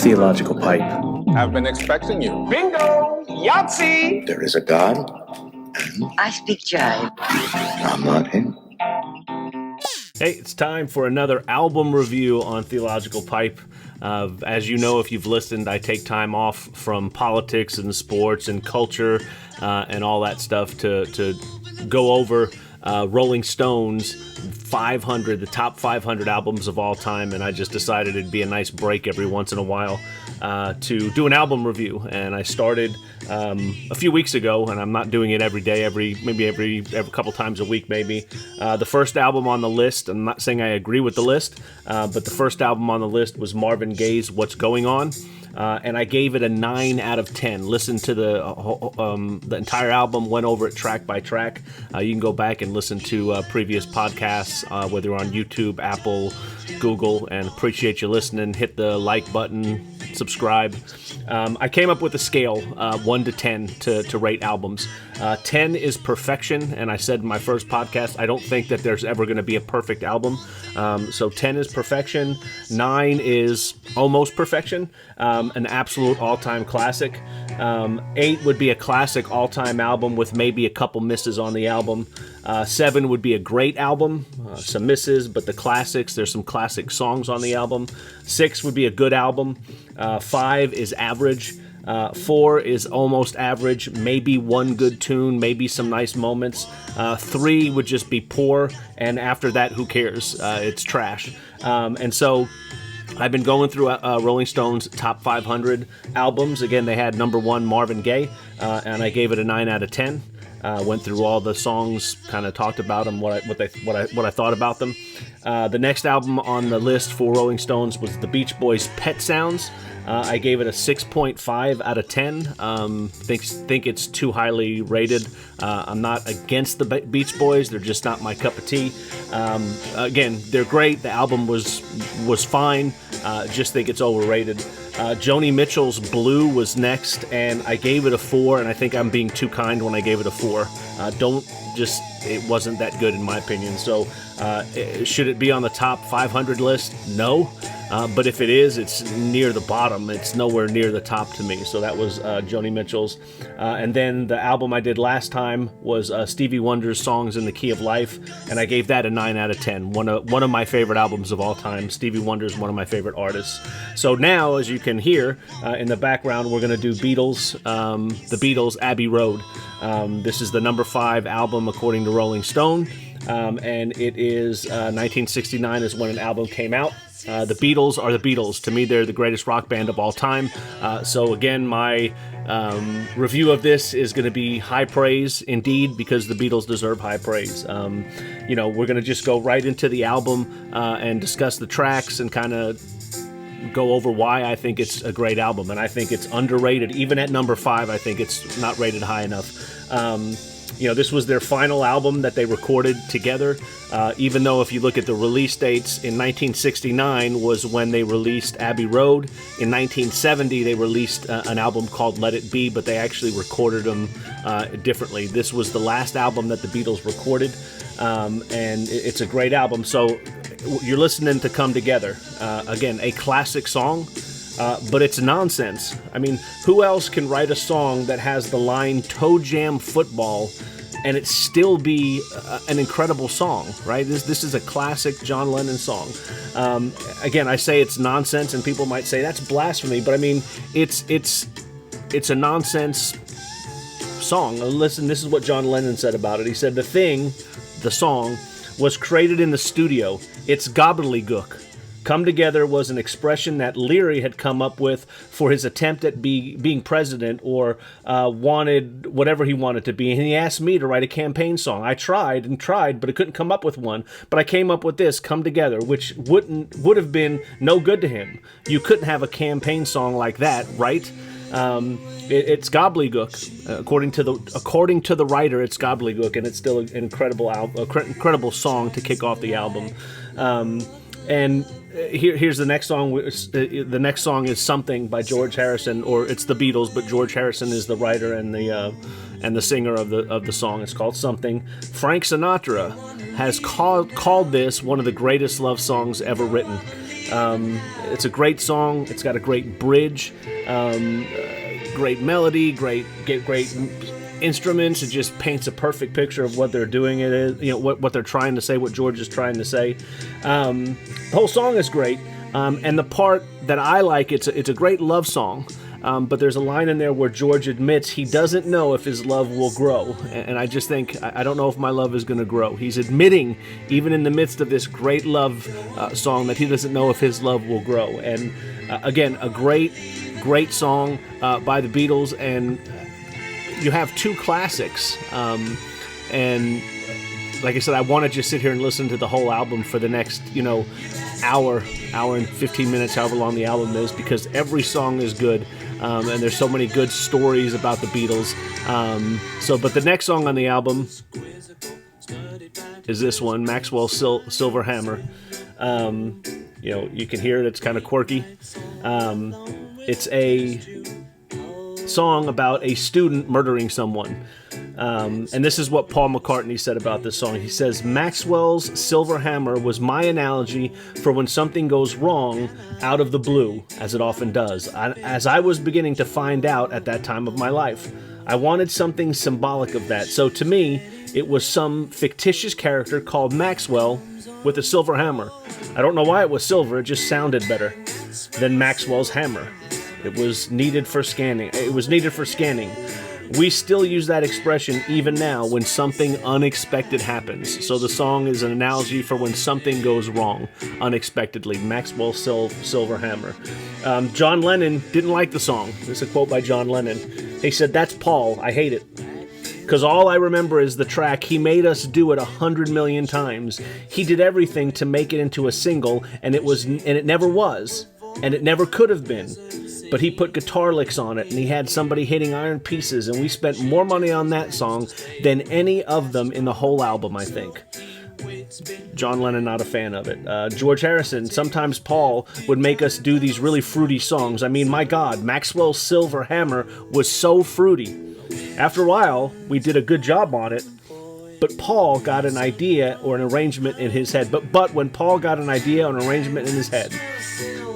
Theological Pipe. I've been expecting you. Bingo! Yahtzee! There is a God. I speak jive. I'm not him. Hey, it's time for another album review on Theological Pipe. As you know, if you've listened, I take time off from politics and sports and culture and all that stuff to go over Rolling Stones 500, the top 500 albums of all time, and I just decided it'd be a nice break every once in a while to do an album review. And I started a few weeks ago, and I'm not doing it every day, every couple times a week maybe. The first album on the list, I'm not saying I agree with the list, but the first album on the list was Marvin Gaye's What's Going On. And I gave it a 9 out of 10. Listened to the entire album, went over it track by track. You can go back and listen to previous podcasts, whether you're on YouTube, Apple, Google, and appreciate you listening. Hit the like button, subscribe. I came up with a scale, 1 to 10, to rate albums. 10 is perfection, and I said in my first podcast, I don't think that there's ever going to be a perfect album. So 10 is perfection, 9 is almost perfection, an absolute all-time classic. 8 would be a classic all-time album with maybe a couple misses on the album. 7 would be a great album, some misses, but the classics, there's some classic songs on the album. 6 would be a good album. 5 is average. 4 is almost average, maybe one good tune, maybe some nice moments. 3 would just be poor, and after that, who cares? It's trash. And so I've been going through Rolling Stone's top 500 albums. Again, they had number 1 Marvin Gaye, and I gave it a 9 out of 10. Went through all the songs, kind of talked about them, what I thought about them. The next album on the list for Rolling Stones was the Beach Boys' Pet Sounds. I gave it a 6.5 out of 10. Think it's too highly rated. I'm not against the Beach Boys. They're just not my cup of tea. Again, they're great. The album was fine. Just think it's overrated. Joni Mitchell's Blue was next, and I gave it a 4, and I think I'm being too kind when I gave it a 4. It wasn't that good in my opinion. So should it be on the top 500 list? No. But if it is, it's near the bottom. It's nowhere near the top to me. So that was Joni Mitchell's. And then the album I did last time was Stevie Wonder's Songs in the Key of Life, and I gave that a 9 out of 10. One of my favorite albums of all time. Stevie Wonder's one of my favorite artists. So now, as you can hear in the background, we're going to do Beatles, the Beatles' Abbey Road. This is the number 5 album according to Rolling Stone, and it is 1969 is when an album came out. The Beatles are the Beatles. To me, they're the greatest rock band of all time. So again, my review of this is going to be high praise indeed, because the Beatles deserve high praise. We're going to just go right into the album and discuss the tracks and kind of go over why I think it's a great album. And I think it's underrated. Even at number 5, I think it's not rated high enough. This was their final album that they recorded together, even though if you look at the release dates, in 1969 was when they released Abbey Road. In 1970, they released an album called Let It Be, but they actually recorded them differently. This was the last album that the Beatles recorded, and it's a great album. So you're listening to Come Together. Again, a classic song. But it's nonsense. I mean, who else can write a song that has the line "Toe Jam Football" and it still be an incredible song, right? This is a classic John Lennon song. Again, I say it's nonsense, and people might say that's blasphemy, but I mean, it's a nonsense song. Listen, this is what John Lennon said about it. He said, the song, was created in the studio. It's gobbledygook. Come Together was an expression that Leary had come up with for his attempt at being president, or wanted whatever he wanted to be. And he asked me to write a campaign song. I tried, but I couldn't come up with one. But I came up with this, Come Together, which would have been no good to him. You couldn't have a campaign song like that, right? It's gobbledygook. According to the writer, it's gobbledygook, and it's still an incredible song to kick off the album. And here's the next song. The next song is Something by George Harrison, or it's the Beatles, but George Harrison is the writer and the singer of the song. It's called Something. Frank Sinatra has called this one of the greatest love songs ever written. It's a great song. It's got a great bridge, great melody, great instruments. It just paints a perfect picture of what they're doing. It is, what they're trying to say, what George is trying to say. The whole song is great, and the part that I like, it's a great love song. But there's a line in there where George admits he doesn't know if his love will grow. And I just think, I don't know if my love is going to grow. He's admitting, even in the midst of this great love song, that he doesn't know if his love will grow. And again, a great song by the Beatles. And you have two classics. And like I said, I want to just sit here and listen to the whole album for the next, hour and 15 minutes, however long the album is, because every song is good. And there's so many good stories about the Beatles. But the next song on the album is this one, Maxwell Silver Hammer. You can hear it. It's kind of quirky. It's a song about a student murdering someone. And this is what Paul McCartney said about this song. He says, Maxwell's Silver Hammer was my analogy for when something goes wrong out of the blue, as it often does, as I was beginning to find out at that time of my life. I wanted something symbolic of that. So to me, it was some fictitious character called Maxwell with a silver hammer. I don't know why it was silver, it just sounded better than Maxwell's hammer. It was needed for scanning. We still use that expression even now when something unexpected happens. So the song is an analogy for when something goes wrong unexpectedly. Maxwell Silver Hammer. John Lennon didn't like the song. This is a quote by John Lennon. He said, "That's Paul. I hate it. Because all I remember is the track. He made us do it 100 million times. He did everything to make it into a single, and it never was, and it never could have been. But he put guitar licks on it, and he had somebody hitting iron pieces, and we spent more money on that song than any of them in the whole album, I think." John Lennon, not a fan of it. George Harrison, sometimes Paul would make us do these really fruity songs. I mean, my God, Maxwell's Silver Hammer was so fruity. After a while, we did a good job on it, but Paul got an idea or an arrangement in his head. But when Paul got an idea or an arrangement in his head,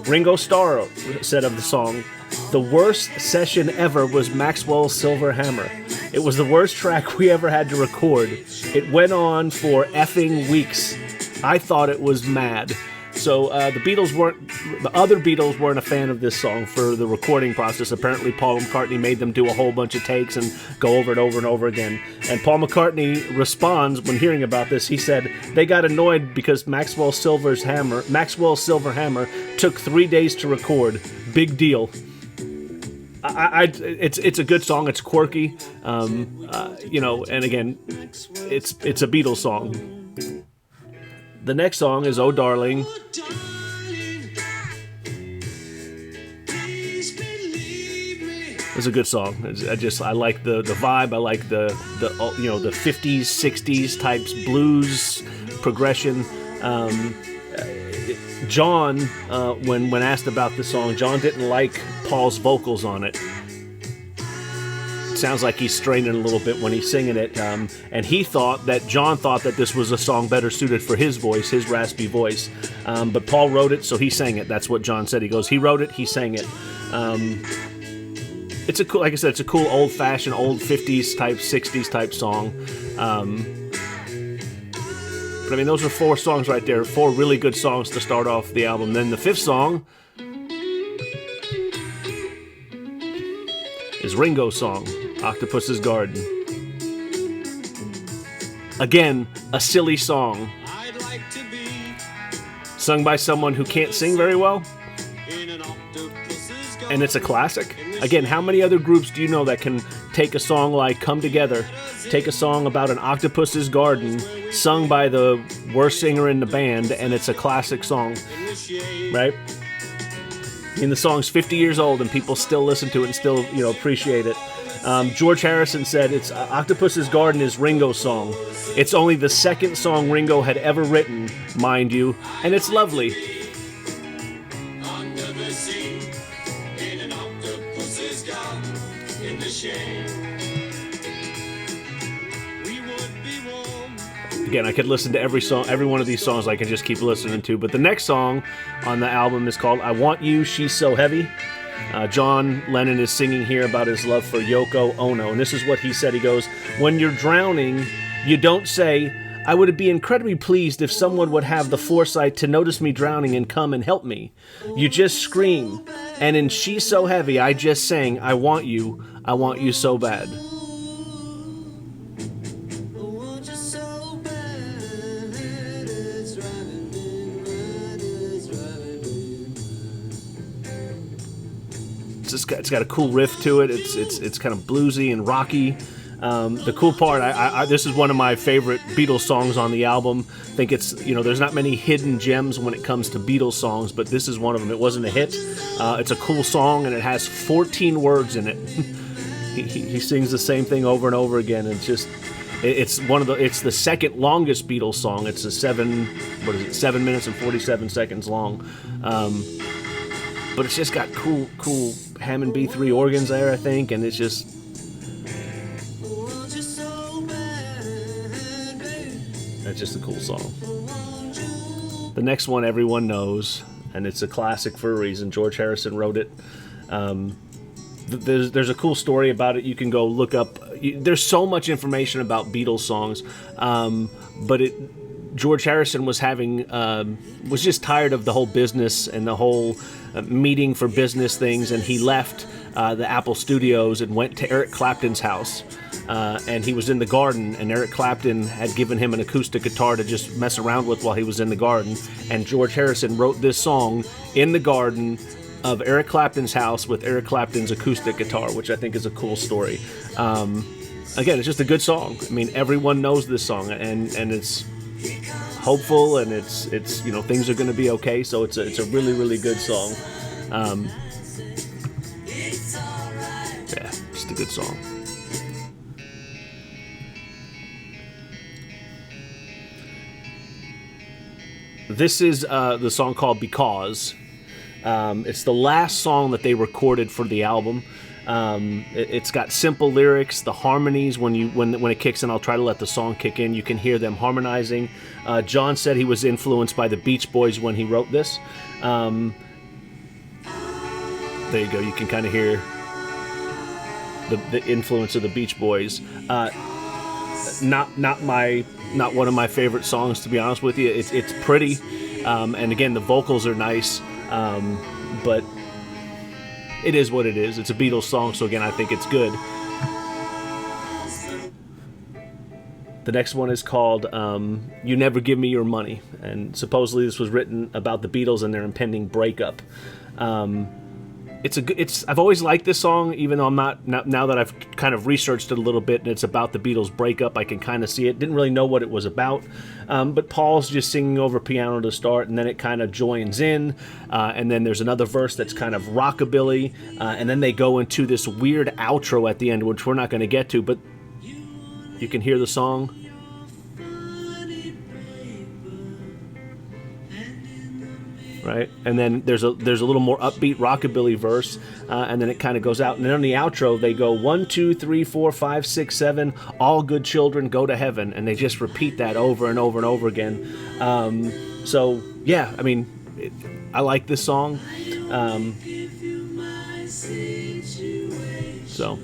Ringo Starr said of the song, "The worst session ever was Maxwell's Silver Hammer. It was the worst track we ever had to record. It went on for effing weeks. I thought it was mad." So the other Beatles weren't a fan of this song for the recording process. Apparently Paul McCartney made them do a whole bunch of takes and go over it over and over again. And Paul McCartney responds when hearing about this. He said, "They got annoyed because Maxwell's Silver Hammer took 3 days to record. Big deal." It's a good song. It's quirky, and again, it's a Beatles song. The next song is "Oh Darling." It's a good song. I like the vibe. I like the 50s, 60s types blues progression. John, when asked about the song, John didn't like Paul's vocals on it. Sounds like he's straining a little bit when he's singing it, and John thought that this was a song better suited for his voice, his raspy voice, but Paul wrote it, so he sang it. That's what John said. He goes, he wrote it, he sang it. It's a cool, like I said, it's a cool old-fashioned, old 50s type, 60s type song. But I mean, those are 4 songs right there, 4 really good songs to start off the album. Then the 5th song is Ringo's song, Octopus's Garden. Again, a silly song. Sung by someone who can't sing very well. And it's a classic. Again, how many other groups do you know that can take a song like Come Together, take a song about an octopus's garden, sung by the worst singer in the band, and it's a classic song, right? I mean, the song's 50 years old, and people still listen to it and still, appreciate it. George Harrison said, "It's Octopus's Garden is Ringo's song. It's only the second song Ringo had ever written, mind you, and it's lovely." again, I could listen to every song, every one of these songs I can just keep listening to. But the next song on the album is called I Want You, She's So Heavy. John Lennon is singing here about his love for Yoko Ono. And this is what he said. He goes, when you're drowning, you don't say, I would be incredibly pleased if someone would have the foresight to notice me drowning and come and help me. You just scream. And in She's So Heavy, I just sang, I want you so bad. It's got a cool riff to it. It's kind of bluesy and rocky. The cool part, this is one of my favorite Beatles songs on the album. I think it's, there's not many hidden gems when it comes to Beatles songs, but this is one of them. It wasn't a hit. It's a cool song, and it has 14 words in it. he sings the same thing over and over again, and it's the second longest Beatles song. It's 7 minutes and 47 seconds long. But it's just got cool Hammond B3 organs there, I think, and it's just... That's just a cool song. The next one everyone knows, and it's a classic for a reason. George Harrison wrote it. There's a cool story about it. You can go look up. There's so much information about Beatles songs, but George Harrison was just tired of the whole business and the whole meeting for business things, and he left the Apple Studios and went to Eric Clapton's house. And he was in the garden, and Eric Clapton had given him an acoustic guitar to just mess around with while he was in the garden. And George Harrison wrote this song in the garden of Eric Clapton's house with Eric Clapton's acoustic guitar, which I think is a cool story. Again, it's just a good song. I mean, everyone knows this song, and it's hopeful, and it's things are going to be okay. So it's a really, really good song. Yeah, just a good song. This is the song called Because. It's the last song that they recorded for the album. It's got simple lyrics. The harmonies, when it kicks in, I'll try to let the song kick in. You can hear them harmonizing. John said he was influenced by the Beach Boys when he wrote this. There you go. You can kind of hear the influence of the Beach Boys. Not one of my favorite songs, to be honest with you. It's pretty, and again, the vocals are nice, but it is what it is. It's a Beatles song, so again, I think it's good. The next one is called You Never Give Me Your Money, and supposedly this was written about the Beatles and their impending breakup. I've always liked this song, even though I'm not now that I've kind of researched it a little bit, and it's about the Beatles breakup. I can kind of see it. Didn't really know what it was about, but Paul's just singing over piano to start, and then it kind of joins in, and then there's another verse that's kind of rockabilly, and then they go into this weird outro at the end, which we're not going to get to, but you can hear the song. Right, and then there's a little more upbeat rockabilly verse, and then it kind of goes out. And then on the outro, they go 1, 2, 3, 4, 5, 6, 7. All good children go to heaven, and they just repeat that over and over and over again. So yeah, I mean, I like this song. So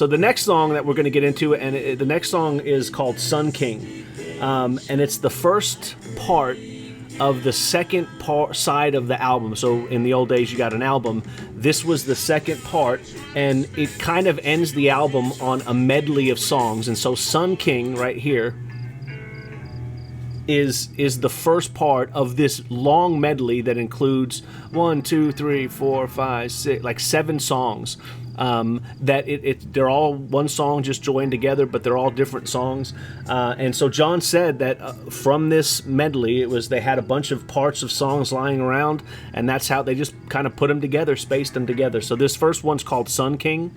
the next song that we're going to get into, and the next song is called Sun King, and it's the first part of the second side of the album. So in the old days, you got an album. This was the second part, and it kind of ends the album on a medley of songs. And so Sun King right here is the first part of this long medley that includes 1, 2, 3, 4, 5, 6, like 7 songs. They're all one song just joined together, but they're all different songs. And so John said that from this medley, they had a bunch of parts of songs lying around, and that's how they just kind of put them together, spaced them together. So this first one's called Sun King.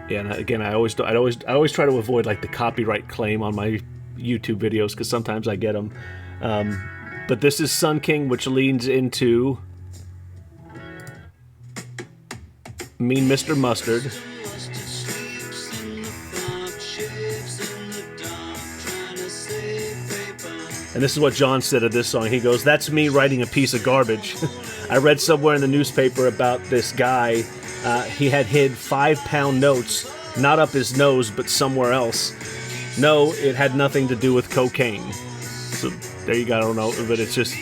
Yeah, and again, I always try to avoid like the copyright claim on my YouTube videos because sometimes I get them. But this is Sun King, which leans into Mean Mr. Mustard. And this is what John said of this song. He goes, "That's me writing a piece of garbage." I read somewhere in the newspaper about this guy. He had hid 5-pound notes, not up his nose, but somewhere else. No, it had nothing to do with cocaine. So there you go. I don't know, but it's just...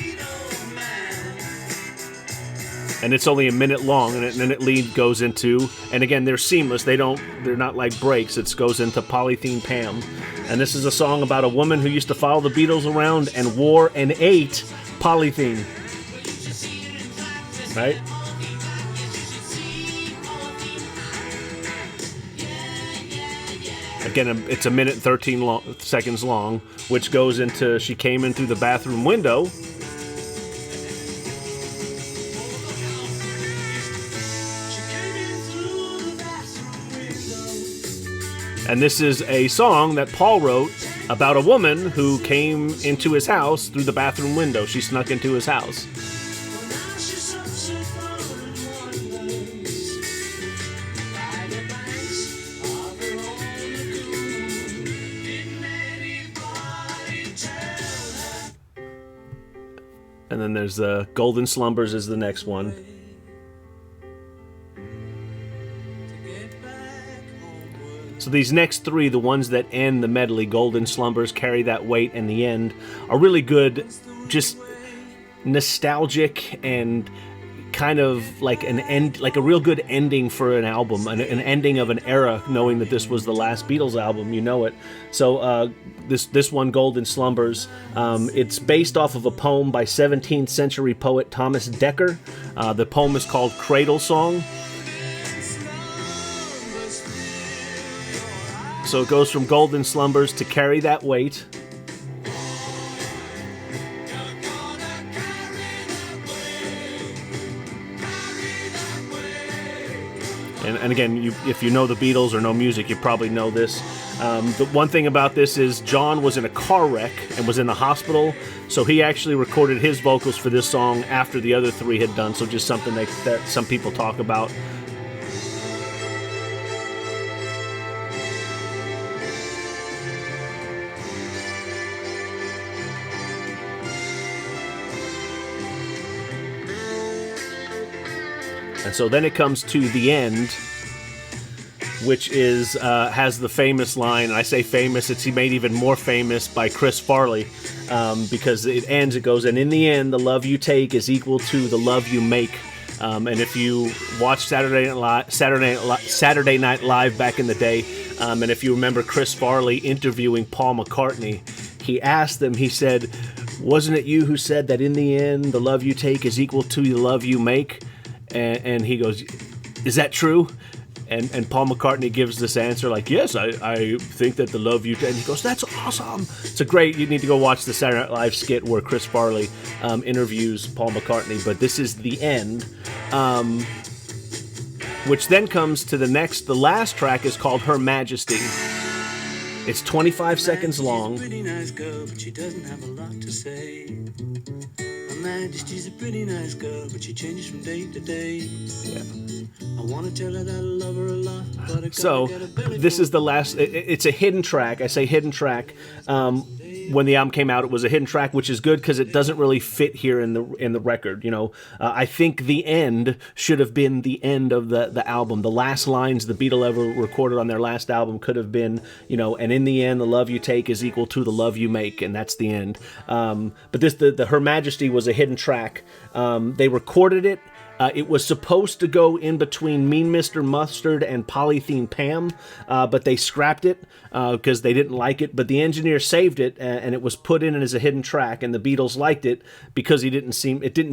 And it's only a minute long, and then it goes into... And again, they're seamless. They're not like breaks. It goes into Polythene Pam. And this is a song about a woman who used to follow the Beatles around and wore and ate polythene. Right? Again, it's a minute 13 seconds long, which goes into "She came in through the bathroom window." And this is a song that Paul wrote about a woman who came into his house through the bathroom window. She snuck into his house. And then there's Golden Slumbers is the next one. So these next three, the ones that end the medley, Golden Slumbers, Carry That Weight, and The End, are really good, just nostalgic and kind of like an end, like a real good ending for an album, an ending of an era, knowing that this was the last Beatles album, you know it. So this one, Golden Slumbers, it's based off of a poem by 17th century poet Thomas Dekker. The poem is called Cradle Song. So it goes from Golden Slumbers to Carry That Weight. And again, if you know the Beatles or know music, you probably know this. The one thing about this is John was in a car wreck and was in the hospital, so he actually recorded his vocals for this song after the other three had done, so just something that some people talk about. And so then it comes to The End, which is has the famous line, and I say famous, it's made even more famous by Chris Farley, because it ends, it goes, "And in the end, the love you take is equal to the love you make." And if you watch Saturday Night Live back in the day, and if you remember Chris Farley interviewing Paul McCartney, he asked them, he said, "Wasn't it you who said that in the end, the love you take is equal to the love you make?" And he goes, "Is that true?" And Paul McCartney gives this answer like, "Yes, I think that the love you..." And he goes, "That's awesome." It's a great... You need to go watch the Saturday Night Live skit where Chris Farley interviews Paul McCartney. But this is The End, which then comes to the last track is called Her Majesty. It's 25 seconds long. Pretty nice girl, but she doesn't have a lot to say. Majesty's a pretty nice girl, but she changes from day to day. Yeah. I want to tell her that I love her a lot, but I so this is the last. It's a hidden track. I say hidden track. When the album came out, it was a hidden track, which is good because it doesn't really fit here in the record. You know, I think The End should have been the end of the album. The last lines the Beatles ever recorded on their last album could have been, you know, "And in the end, the love you take is equal to the love you make," and that's the end. But the Her Majesty was a hidden track. They recorded it. It was supposed to go in between Mean Mr. Mustard and Polythene Pam, but they scrapped it because they didn't like it. But the engineer saved it, and it was put in as a hidden track. And the Beatles liked it because it didn't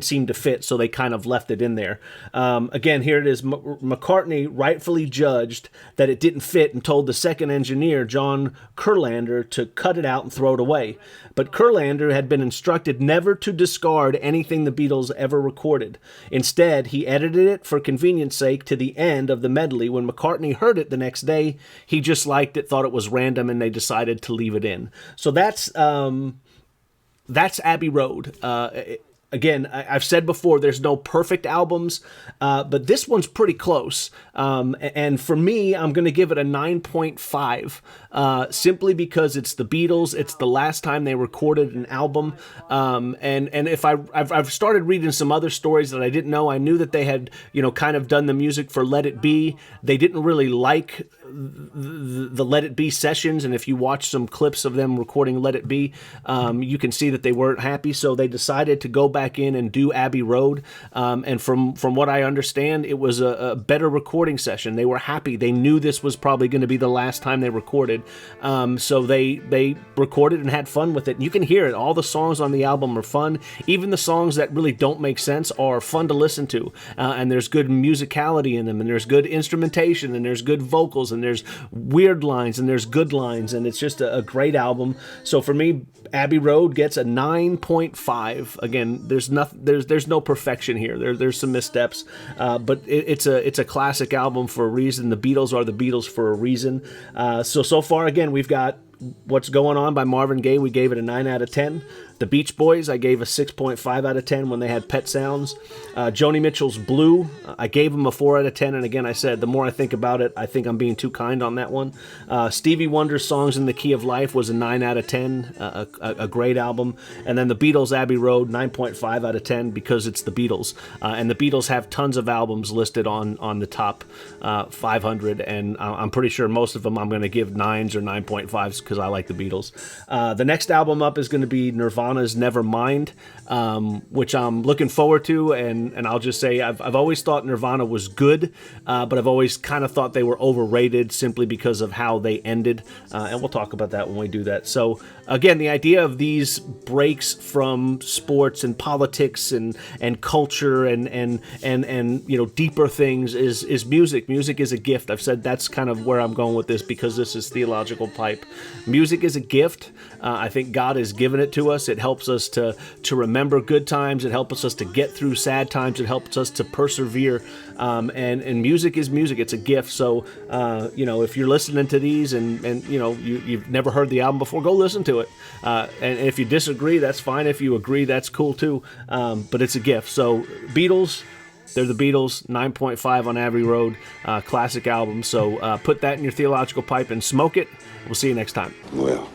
seem to fit, so they kind of left it in there. Again, here it is. McCartney rightfully judged that it didn't fit and told the second engineer, John Kurlander, to cut it out and throw it away. But Kurlander had been instructed never to discard anything the Beatles ever recorded. Instead, he edited it for convenience sake to the end of the medley. When McCartney heard it the next day, he just liked it, thought it was random, and they decided to leave it in. So that's Abbey Road. Again, I've said before, there's no perfect albums, but this one's pretty close. And for me, I'm going to give it a 9.5, simply because it's the Beatles. It's the last time they recorded an album. And if I've started reading some other stories that I didn't know. I knew that they had, kind of done the music for Let It Be. They didn't really like the Let It Be sessions, and if you watch some clips of them recording Let It Be, you can see that they weren't happy, so they decided to go back in and do Abbey Road, and from what I understand, it was a better recording session. They were happy. They knew this was probably going to be the last time they recorded, so they recorded and had fun with it. And you can hear it. All the songs on the album are fun. Even the songs that really don't make sense are fun to listen to, and there's good musicality in them, and there's good instrumentation, and there's good vocals, and there's weird lines, and there's good lines, and it's just a great album. So for me, Abbey Road gets a 9.5. Again, there's no perfection here. There's some missteps, but it's a classic album for a reason. The Beatles are the Beatles for a reason. So far, again, we've got What's Going On by Marvin Gaye. We gave it a 9 out of 10. The Beach Boys, I gave a 6.5 out of 10 when they had Pet Sounds. Joni Mitchell's Blue, I gave them a 4 out of 10. And again, I said, the more I think about it, I think I'm being too kind on that one. Stevie Wonder's Songs in the Key of Life was a 9 out of 10, a great album. And then the Beatles' Abbey Road, 9.5 out of 10 because it's the Beatles. And the Beatles have tons of albums listed on the top 500. And I'm pretty sure most of them I'm going to give 9s or 9.5s because I like the Beatles. The next album up is going to be Nirvana's Nevermind, which I'm looking forward to, and I'll just say I've always thought Nirvana was good, but I've always kind of thought they were overrated simply because of how they ended, and we'll talk about that when we do that. So again, the idea of these breaks from sports and politics and culture and deeper things is music. Music is a gift. I've said that's kind of where I'm going with this because this is Theological Pipe. Music is a gift. I think God has given it to us. It helps us to remember good times. It helps us to get through sad times. It helps us to persevere. And music is music. It's a gift. So, if you're listening to these and you've never heard the album before, go listen to it. And if you disagree, that's fine. If you agree, that's cool too. But it's a gift. So Beatles, they're the Beatles, 9.5 on Abbey Road, classic album. So put that in your Theological Pipe and smoke it. We'll see you next time. Well,